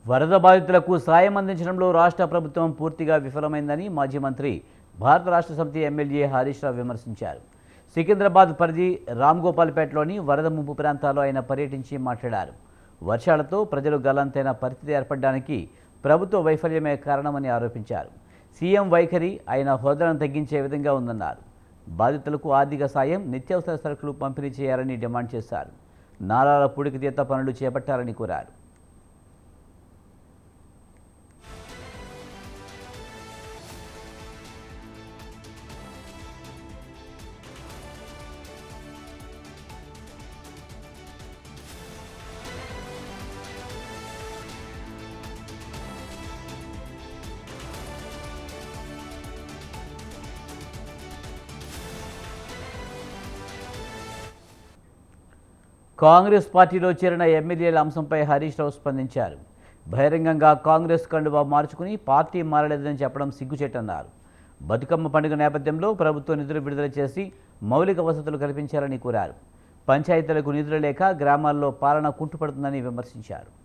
వరద బాధితులకు సాయం అందించడంలో రాష్ట్ర ప్రభుత్వం పూర్తిగా విఫలమైందని మాజీ మంత్రి భారత రాష్ట్ర సమితి ఎమ్మెల్యే హరీష్ రావు విమర్శించారు. సికింద్రాబాద్ పరిధి రామ్గోపాల్పేటలోని వరద ముంపు ప్రాంతాల్లో ఆయన పర్యటించి మాట్లాడారు. వర్షాలతో ప్రజలు గల్లంతైన పరిస్థితి ఏర్పడడానికి ప్రభుత్వ వైఫల్యమే కారణమని ఆరోపించారు. సీఎం వైఖరి ఆయన హోదాను తగ్గించే విధంగా ఉందన్నారు. బాధితులకు ఆర్థిక సాయం, నిత్యావసర సరుకులు పంపిణీ చేయాలని డిమాండ్ చేశారు. నాలాల పూడికతీత పనులు చేపట్టాలని కోరారు. కాంగ్రెస్ పార్టీలో చేరిన ఎమ్మెల్యేల అంశంపై హరీష్ రావు స్పందించారు. బహిరంగంగా కాంగ్రెస్ కండువా మార్చుకుని పార్టీ మారలేదని చెప్పడం సిగ్గుచేటన్నారు. బతుకమ్మ పండుగ నేపథ్యంలో ప్రభుత్వ నిధులు విడుదల చేసి మౌలిక వసతులు కల్పించాలని కోరారు. పంచాయతీలకు నిధులు లేక గ్రామాల్లో పాలన కుంటుపడుతుందని విమర్శించారు.